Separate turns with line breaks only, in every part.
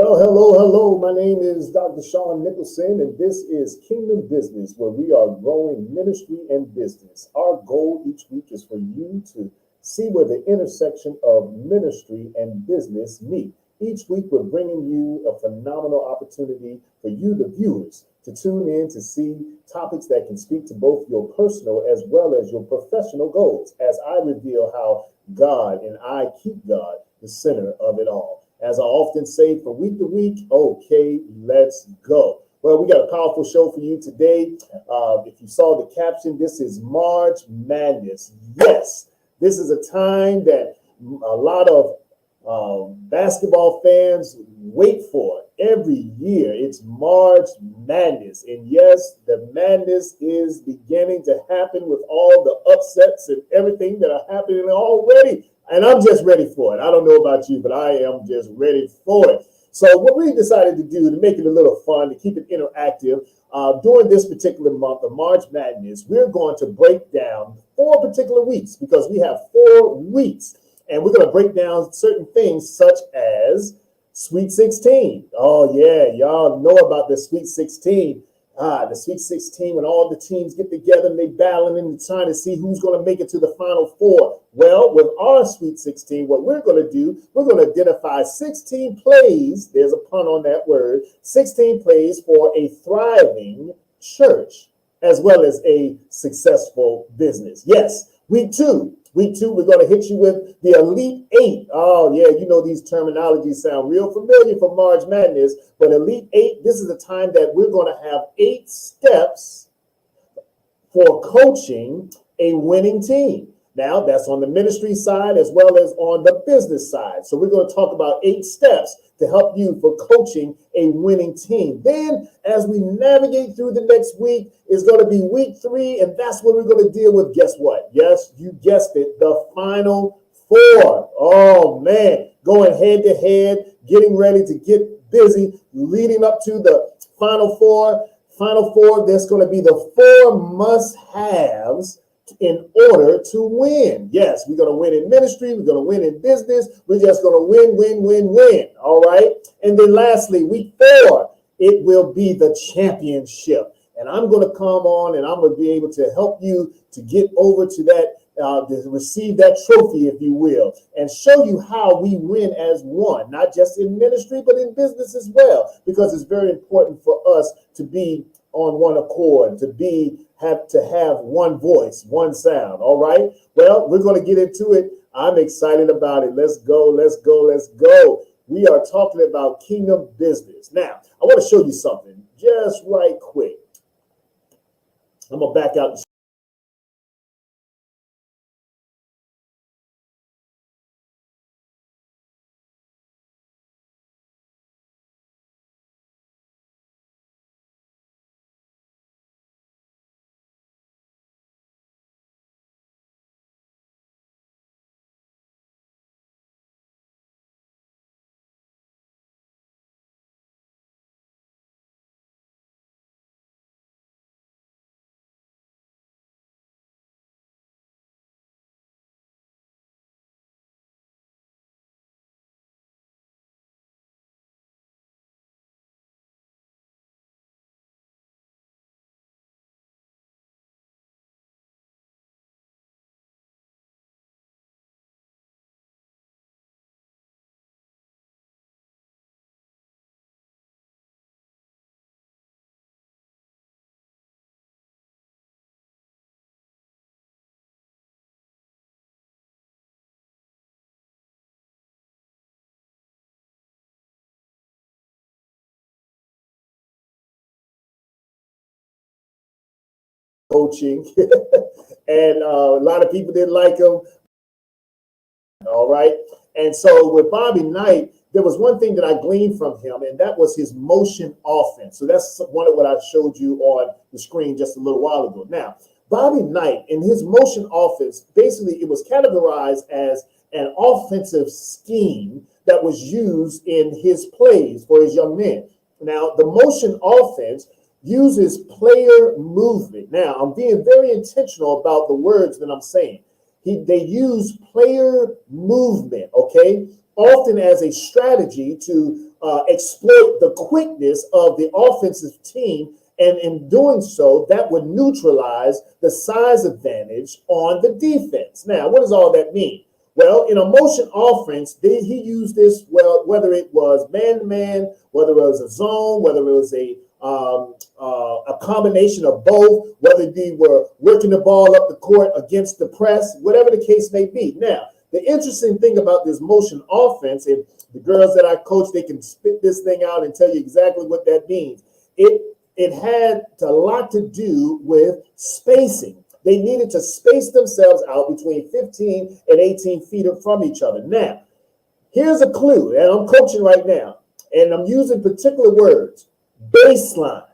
Well, hello, hello. My name is Dr. Sean Nicholson, and this is Kingdom Business, where we are growing ministry and business. Our goal each week is for you to see where the intersection of ministry and business meet. Each week, we're bringing you a phenomenal opportunity for you, the viewers, to tune in to see topics that can speak to both your personal as well as your professional goals, as I reveal how God and I keep God the center of it all. As I often say, from week to week, okay, let's go. Well, we got a powerful show for you today. If you saw the caption, this is March Madness. Yes, this is a time that a lot of basketball fans wait for every year. It's March Madness. And yes, the madness is beginning to happen with all the upsets and everything that are happening already. And I'm just ready for it. I don't know about you, but I am just ready for it. So what we decided to do to make it a little fun, to keep it interactive, during this particular month of March Madness, we're going to break down 4 particular weeks because we have 4 weeks. And we're going to break down certain things such as Sweet 16. Oh, yeah, y'all know about the Sweet 16. The Sweet 16, when all the teams get together and they battling and trying to see who's going to make it to the Final Four. Well, with our Sweet 16, what we're going to do, we're going to identify 16 plays, there's a pun on that word, 16 plays for a thriving church, as well as a successful business. Yes, week 2, we're going to hit you with the Elite 8. Oh, yeah, you know these terminologies sound real familiar for March Madness, but Elite 8, this is a time that we're going to have 8 steps for coaching a winning team. Now, that's on the ministry side as well as on the business side. So we're going to talk about 8 steps to help you for coaching a winning team. Then, as we navigate through the next week, is going to be week 3, and that's what we're going to deal with. Guess what? Yes, you guessed it, the Final Four. Oh, man, going head to head, getting ready to get busy, leading up to the Final Four. Final Four, there's going to be the 4 must-haves in order to win. Yes, we're going to win in ministry. We're going to win in business. We're just going to win. All right. And then lastly, week 4, it will be the championship. And I'm going to come on and I'm going to be able to help you to get over to that, to receive that trophy, if you will, and show you how we win as one, not just in ministry, but in business as well, because it's very important for us to be on one accord, to have one voice, one sound. All right. Well, we're going to get into it. I'm excited about it. Let's go. We are talking about kingdom business. Now, I want to show you something just right quick. I'm going to back out. Coaching, and a lot of people didn't like him. All right. And so with Bobby Knight, there was one thing that I gleaned from him, and that was his motion offense. So that's one of what I showed you on the screen just a little while ago. Now, Bobby Knight in his motion offense, basically it was categorized as an offensive scheme that was used in his plays for his young men. Now, the motion offense uses player movement. Now, I'm being very intentional about the words that I'm saying. They use player movement, okay, often as a strategy to exploit the quickness of the offensive team. And in doing so, that would neutralize the size advantage on the defense. Now, what does all that mean? Well, in a motion offense, he used this, well, whether it was man-to-man, whether it was a zone, whether it was a combination of both, whether they were working the ball up the court against the press, whatever the case may be. Now, the interesting thing about this motion offense, and the girls that I coach, they can spit this thing out and tell you exactly what that means. It had a lot to do with spacing. They needed to space themselves out between 15 and 18 feet from each other. Now, here's a clue, and I'm coaching right now, and I'm using particular words. Baseline.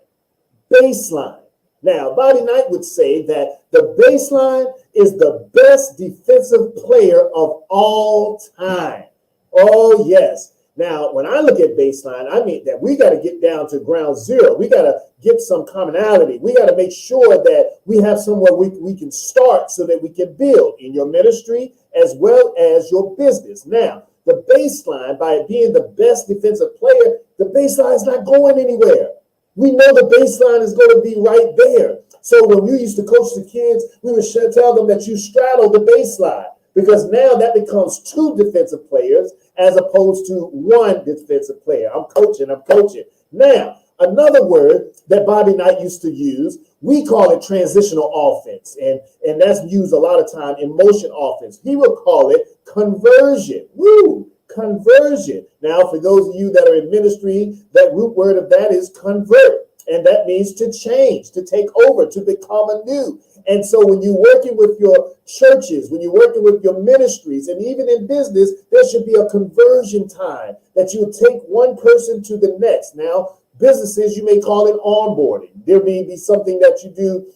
Baseline. Now, Bobby Knight would say that the baseline is the best defensive player of all time. Oh, yes. Now, when I look at baseline, I mean that we got to get down to ground zero. We got to get some commonality. We got to make sure that we have somewhere we can start so that we can build in your ministry as well as your business. Now, the baseline, by being the best defensive player, the baseline is not going anywhere. We know the baseline is going to be right there. So when we used to coach the kids, we would tell them that you straddle the baseline, because now that becomes two defensive players as opposed to one defensive player. I'm coaching. Now, another word that Bobby Knight used to use, we call it transitional offense. And that's used a lot of time in motion offense. He would call it conversion. Woo! Conversion. Now, for those of you that are in ministry, that root word of that is convert. And that means to change, to take over, to become anew. And so when you're working with your churches, when you're working with your ministries, and even in business, there should be a conversion time that you take one person to the next. Now, businesses, you may call it onboarding. There may be something that you do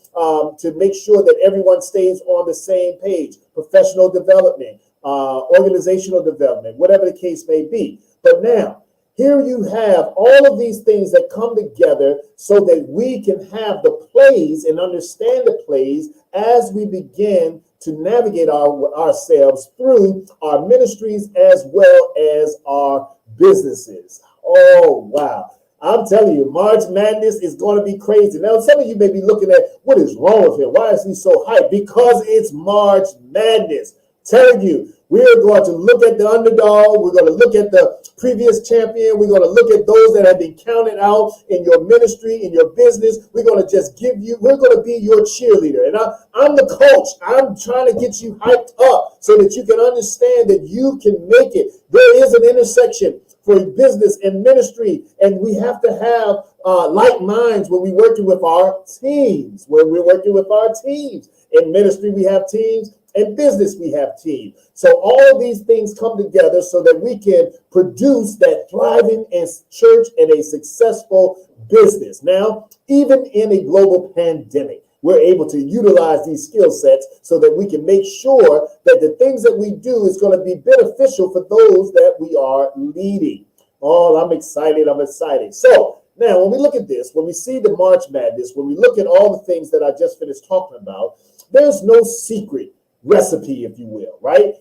to make sure that everyone stays on the same page. Professional development, organizational development, whatever the case may be. But now, here you have all of these things that come together so that we can have the plays and understand the plays as we begin to navigate ourselves through our ministries as well as our businesses. Oh, wow. I'm telling you, March Madness is going to be crazy. Now, some of you may be looking at, what is wrong with him? Why is he so hyped? Because it's March Madness. Telling you, we're going to look at the underdog. We're going to look at the previous champion. We're going to look at those that have been counted out in your ministry, in your business. We're going to just we're going to be your cheerleader. And I'm the coach. I'm trying to get you hyped up so that you can understand that you can make it. There is an intersection for business and ministry, and we have to have like minds when we're working with our teams. When we're working with our teams. In ministry, we have teams. In business, we have teams. So all these things come together so that we can produce that thriving church and a successful business. Now, even in a global pandemic, we're able to utilize these skill sets so that we can make sure that the things that we do is going to be beneficial for those that we are leading. Oh, I'm excited. So now when we look at this, when we see the March Madness, when we look at all the things that I just finished talking about, there's no secret recipe, if you will, right?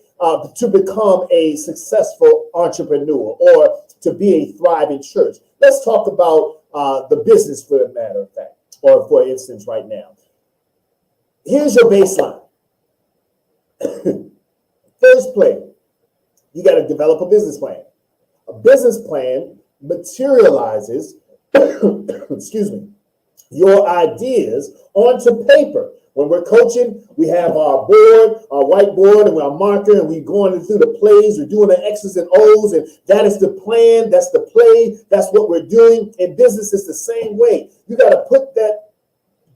To become a successful entrepreneur or to be a thriving church. Let's talk about the business for the matter of fact, or for instance right now. Here's your baseline. First play, you got to develop a business plan. A business plan materializes, excuse me, your ideas onto paper. When we're coaching, we have our board, our whiteboard, and our marker, and we're going through the plays. We're doing the X's and O's, and that is the plan. That's the play. That's what we're doing. In business, it's the same way. You got to put that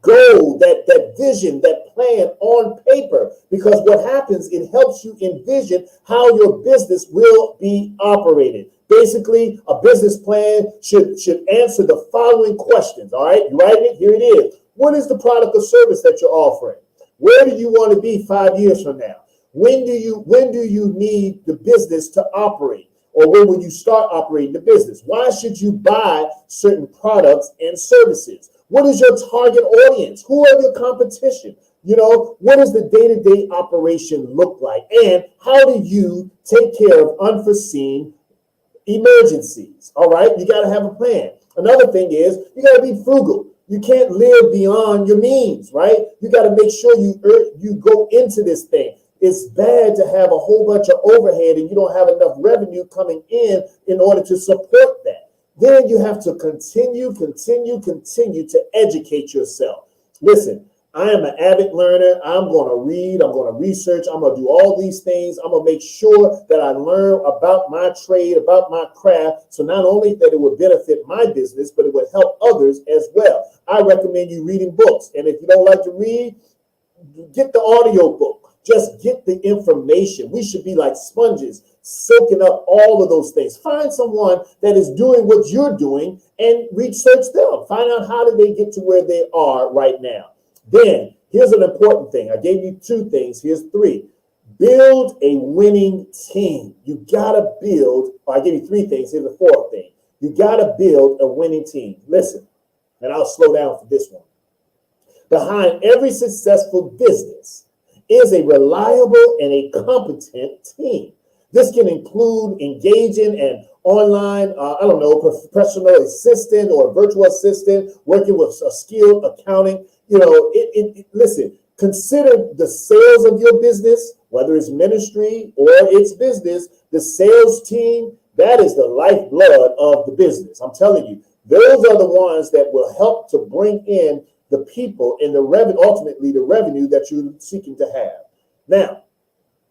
goal, that vision, that plan on paper, because what happens, it helps you envision how your business will be operated. Basically, a business plan should answer the following questions. All right, you writing it? Here it is. What is the product or service that you're offering? Where do you want to be 5 years from now? When do you need the business to operate? Or when will you start operating the business? Why should you buy certain products and services? What is your target audience? Who are your competition? You know, what does the day-to-day operation look like? And how do you take care of unforeseen emergencies. All right, you got to have a plan. Another thing is you got to be frugal. You can't live beyond your means, right? You got to make sure you go into this thing. It's bad to have a whole bunch of overhead and you don't have enough revenue coming in order to support that. Then you have to continue to educate yourself. Listen, I am an avid learner. I'm going to read. I'm going to research. I'm going to do all these things. I'm going to make sure that I learn about my trade, about my craft. So not only that it would benefit my business, but it would help others as well. I recommend you reading books. And if you don't like to read, get the audio book. Just get the information. We should be like sponges, soaking up all of those things. Find someone that is doing what you're doing and research them. Find out how did they get to where they are right now. Then here's an important thing. I gave you 2 things. Here's 3. Build a winning team. You got to build. I gave you 3 things. Here's the 4th thing. You got to build a winning team. Listen, and I'll slow down for this one. Behind every successful business is a reliable and a competent team. This can include engaging an online, professional assistant or a virtual assistant, working with a skilled accounting. Listen, consider the sales of your business, whether it's ministry or it's business, the sales team, that is the lifeblood of the business. I'm telling you, those are the ones that will help to bring in the people and the revenue, ultimately the revenue that you're seeking to have. Now,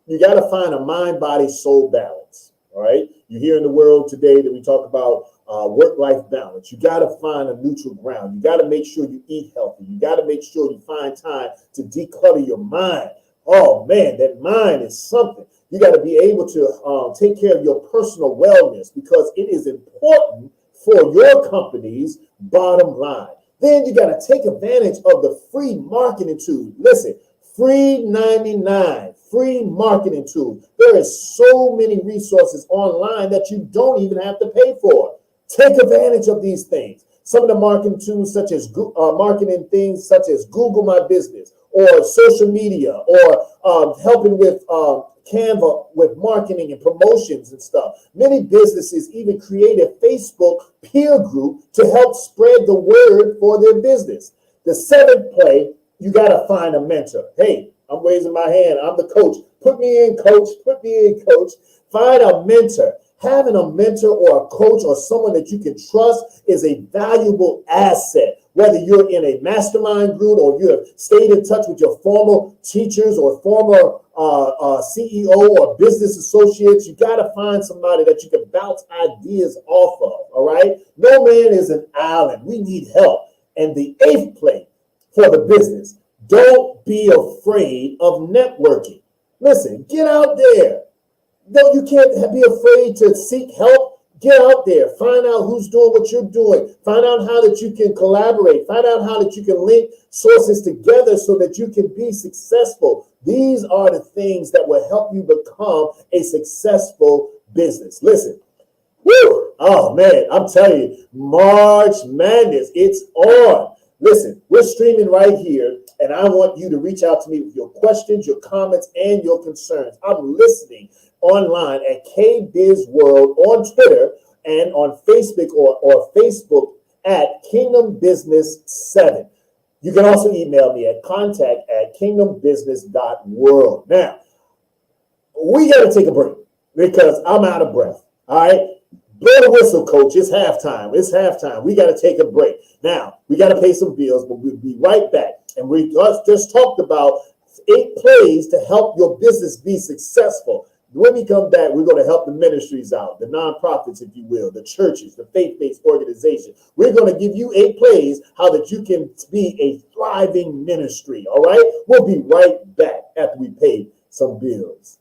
you got to find a mind, body, soul balance. All right. You hear in the world today that we talk about work-life balance. You got to find a neutral ground. You got to make sure you eat healthy. You got to make sure you find time to declutter your mind. Oh man, that mind is something. You got to be able to take care of your personal wellness because it is important for your company's bottom line. Then you got to take advantage of the free marketing tool. Listen, free 99, free marketing tool. There is so many resources online that you don't even have to pay for. Take advantage of these things. Some of the marketing tools, such as marketing things such as Google My Business or social media or helping with Canva with marketing and promotions and stuff. Many businesses even create a Facebook peer group to help spread the word for their business. The 7th play, you got to find a mentor. Hey, I'm raising my hand. I'm the coach. Put me in, coach. Put me in, coach. Find a mentor. Having a mentor or a coach or someone that you can trust is a valuable asset. Whether you're in a mastermind group or you have stayed in touch with your former teachers or former CEO or business associates, you got to find somebody that you can bounce ideas off of, all right? No man is an island. We need help. And the 8th play for the business, don't be afraid of networking. Listen, get out there. No, you can't be afraid to seek help. Get out there. Find out who's doing what you're doing. Find out how that you can collaborate. Find out how that you can link sources together so that you can be successful. These are the things that will help you become a successful business. Listen. Woo! Oh, man, I'm telling you, March Madness, it's on. Listen, we're streaming right here, and I want you to reach out to me with your questions, your comments, and your concerns. I'm listening online at KBiz World on Twitter and on Facebook or Facebook at Kingdom Business 7. You can also email me at contact@kingdombusiness.world. Now, we got to take a break because I'm out of breath. All right. Blow the whistle, coach. It's halftime. It's halftime. We got to take a break. Now, we got to pay some bills, but we'll be right back. And we just talked about 8 plays to help your business be successful. When we come back, we're going to help the ministries out, the nonprofits, if you will, the churches, the faith-based organization. We're going to give you 8 plays how that you can be a thriving ministry. All right? We'll be right back after we pay some bills.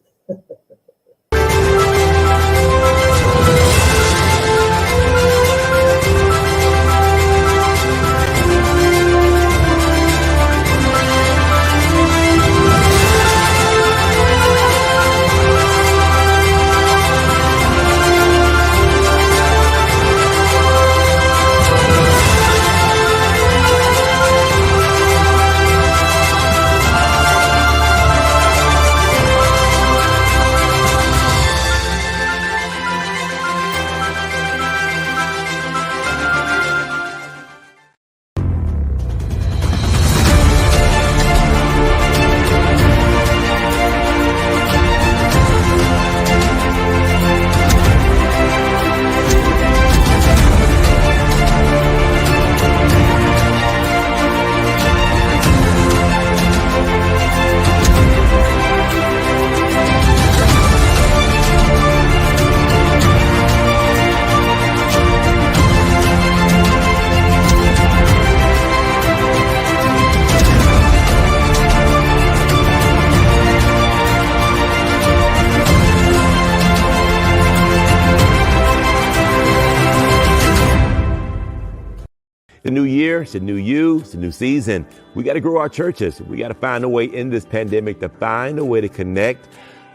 The new year, it's a new you, it's a new season. We got to grow our churches. We got to find a way in this pandemic to find a way to connect,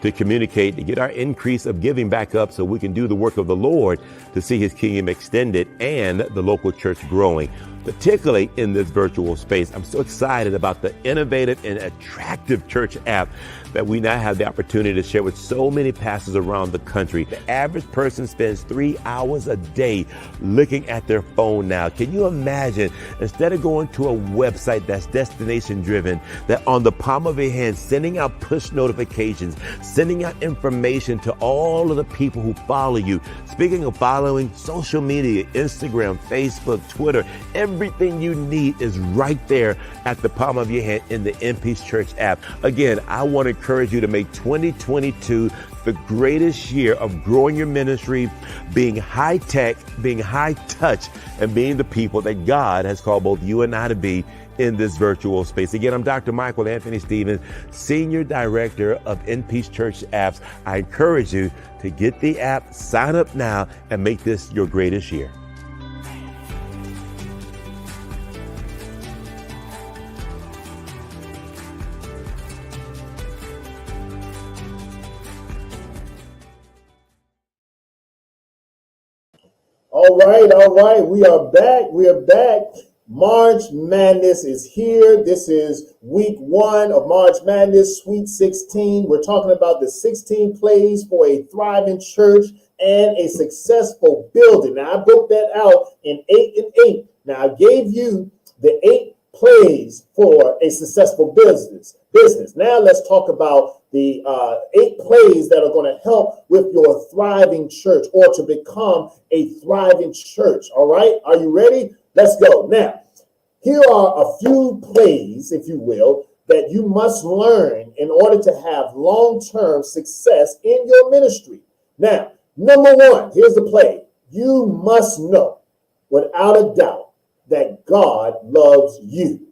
to communicate, to get our increase of giving back up so we can do the work of the Lord to see his kingdom extended and the local church growing, particularly in this virtual space. I'm so excited about the innovative and attractive church app that we now have the opportunity to share with so many pastors around the country. The average person spends 3 hours a day looking at their phone now. Can you imagine, instead of going to a website that's destination driven, that on the palm of your hand, sending out push notifications, sending out information to all of the people who follow you. Speaking of following, social media, Instagram, Facebook, Twitter, everything you need is right there at the palm of your hand in the In-Peace Church app. Again, I want to encourage you to make 2022 the greatest year of growing your ministry, being high tech, being high touch, and being the people that God has called both you and I to be in this virtual space. Again, I'm Dr. Michael Anthony Stevens, Senior Director of In-Peace Church Apps. I encourage you to get the app, sign up now, and make this your greatest year.
All right. We are back. March Madness is here. This is week 1 of March Madness, Sweet 16. We're talking about the 16 plays for a thriving church and a successful building. Now, I broke that out in 8 and 8. Now, I gave you the 8 plays for a successful business. Now, let's talk about the 8 plays that are going to help with your thriving church or to become a thriving church. All right. Are you ready? Let's go. Now, here are a few plays, if you will, that you must learn in order to have long-term success in your ministry. Now, number 1, here's the play. You must know without a doubt that God loves you.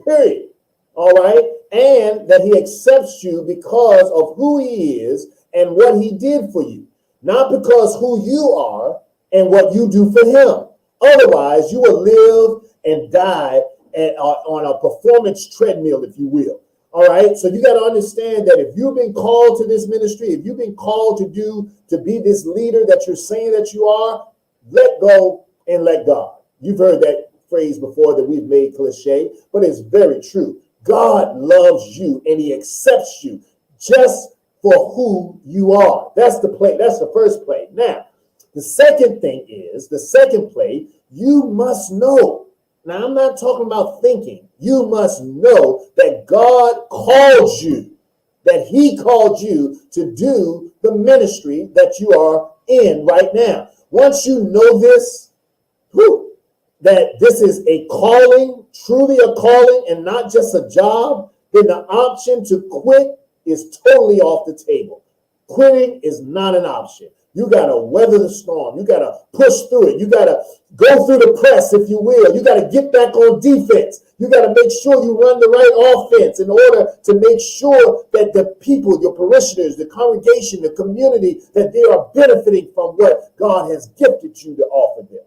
Period. All right. And that he accepts you because of who he is and what he did for you, not because who you are and what you do for him. Otherwise, you will live and die on a performance treadmill, if you will. All right. So you got to understand that if you've been called to this ministry, if you've been called to be this leader that you're saying that you are, let go and let God. You've heard that phrase before that we've made cliche, but it's very true. God loves you and he accepts you just for who you are. That's the play. That's the first play. Now, the second play, you must know. Now, I'm not talking about thinking. You must know that God called you, that he called you to do the ministry that you are in right now. Once you know this, that this is a calling, truly a calling and not just a job, then the option to quit is totally off the table. Quitting is not an option. You got to weather the storm. You got to push through it. You got to go through the press, if you will. You got to get back on defense. You got to make sure you run the right offense in order to make sure that the people, your parishioners, the congregation, the community, that they are benefiting from what God has gifted you to offer them.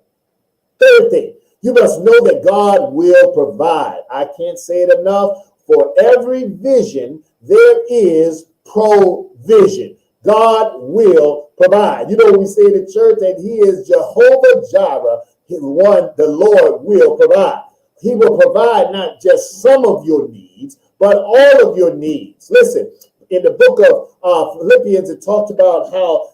Third thing, you must know that God will provide. I can't say it enough. For every vision, there is provision. God will provide. You know, we say in the church that he is Jehovah Jireh, the Lord will provide. He will provide not just some of your needs, but all of your needs. Listen, in the book of Philippians, it talks about how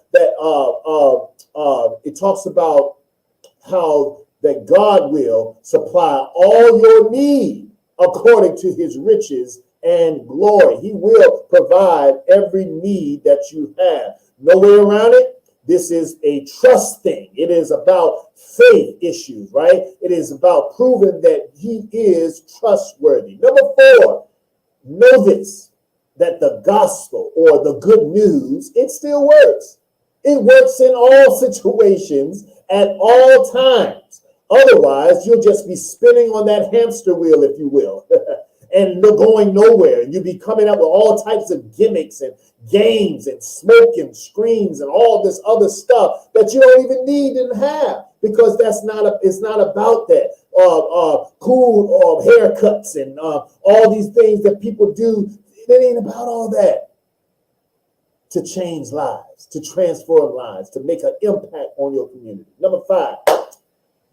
that God will supply all your need according to his riches and glory. He will provide every need that you have. No way around it. This is a trust thing. It is about faith issues, right? It is about proving that he is trustworthy. Number 4, know this, that the gospel or the good news, it still works. It works in all situations at all times. Otherwise, you'll just be spinning on that hamster wheel, if you will, and going nowhere. And you'll be coming up with all types of gimmicks and games and smoke and screens and all this other stuff that you don't even need and have, because it's not about that. cool haircuts and all these things that people do. It ain't about all that. To change lives, to transform lives, to make an impact on your community. Number 5,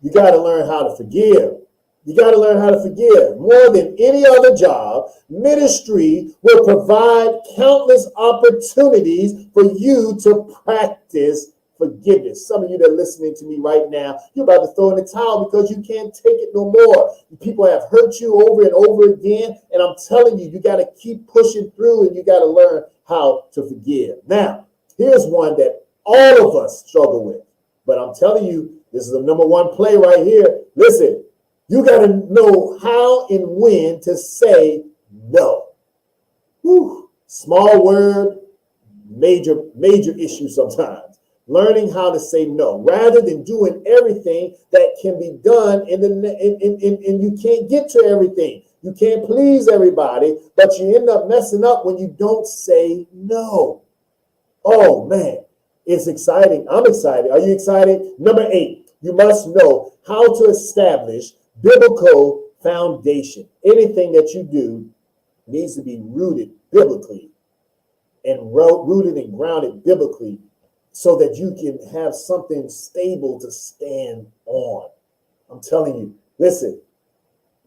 you got to learn how to forgive. You got to learn how to forgive. More than any other job, ministry will provide countless opportunities for you to practice forgiveness. Some of you that are listening to me right now, you're about to throw in the towel because you can't take it no more. People have hurt you over and over again. And I'm telling you, you got to keep pushing through and you got to learn how to forgive. Now, here's one that all of us struggle with. But I'm telling you, this is the number 1 play right here. Listen, you got to know how and when to say no. Whew. Small word, major issue sometimes. Learning how to say no rather than doing everything that can be done and you can't get to everything. You can't please everybody, but you end up messing up when you don't say no. Oh man, it's exciting. I'm excited. Are you excited? Number 8, you must know how to establish biblical foundation. Anything that you do needs to be rooted biblically and rooted and grounded biblically so that you can have something stable to stand on. I'm telling you, listen,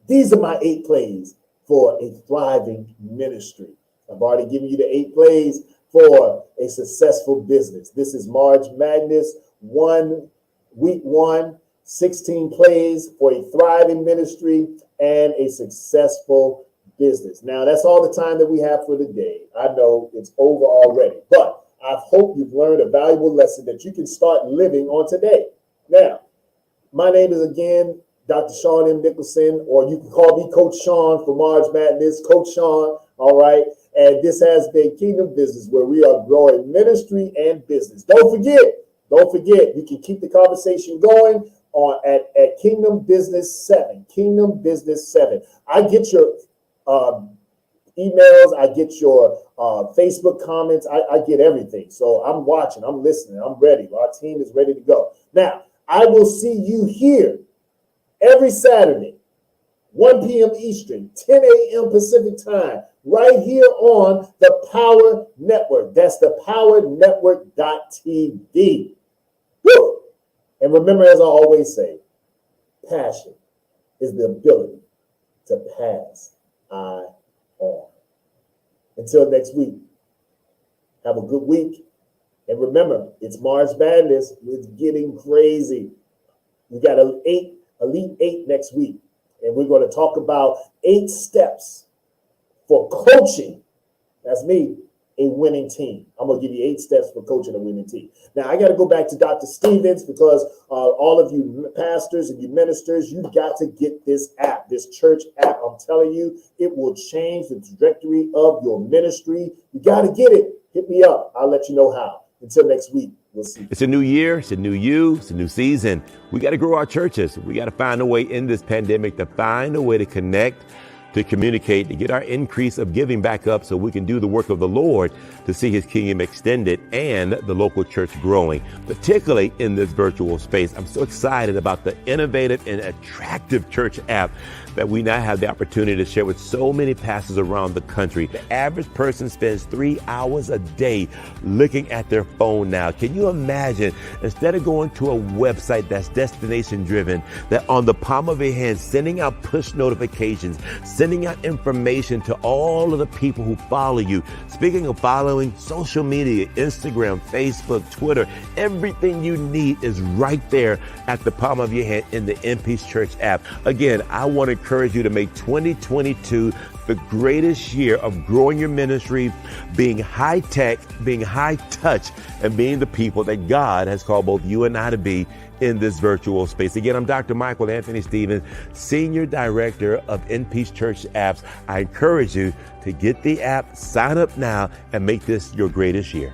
these are my 8 plays for a thriving ministry. I've already given you the 8 plays for a successful business. This is March Madness, week 1, 16 plays for a thriving ministry and a successful business. Now, that's all the time that we have for today. I know it's over already, but I hope you've learned a valuable lesson that you can start living on today. Now, my name is again Dr. Sean M. Nicholson, or you can call me Coach Sean for March Madness, Coach Sean, all right? And this has been Kingdom Business, where we are growing ministry and business. Don't forget, you can keep the conversation going on at Kingdom Business 7, Kingdom Business 7. I get your emails, I get your Facebook comments, I get everything. So I'm watching, I'm listening, I'm ready. Our team is ready to go. Now, I will see you here every Saturday, 1 p.m. Eastern, 10 a.m. Pacific time, right here on the Power Network. That's the powernetwork.tv. Woo! And remember, as I always say, passion is the ability to pass on. Until next week, have a good week. And remember, it's March Madness. It's getting crazy. We got Elite 8 next week. And we're going to talk about 8 steps for coaching. That's me, a winning team. I'm going to give you 8 steps for coaching a winning team. Now, I got to go back to Dr. Stevens because all of you pastors and you ministers, you got to get this app, this church app. I'm telling you, it will change the trajectory of your ministry. You got to get it. Hit me up. I'll let you know how. Until next week, we'll see.
It's a new year. It's a new you. It's a new season. We got to grow our churches. We got to find a way in this pandemic to find a way to connect, to communicate, to get our increase of giving back up so we can do the work of the Lord to see his kingdom extended and the local church growing, particularly in this virtual space. I'm so excited about the innovative and attractive church app that we now have the opportunity to share with so many pastors around the country. The average person spends 3 hours a day looking at their phone now. Can you imagine, instead of going to a website that's destination driven, that on the palm of your hand, sending out push notifications, sending out information to all of the people who follow you. Speaking of following, social media, Instagram, Facebook, Twitter, everything you need is right there at the palm of your hand in the InPeace Church app. Again, I want to encourage you to make 2022 the greatest year of growing your ministry, being high tech, being high touch, and being the people that God has called both you and I to be in this virtual space. Again, I'm Dr. Michael Anthony Stevens, Senior Director of InPeace Church Apps. I encourage you to get the app, sign up now, and make this your greatest year.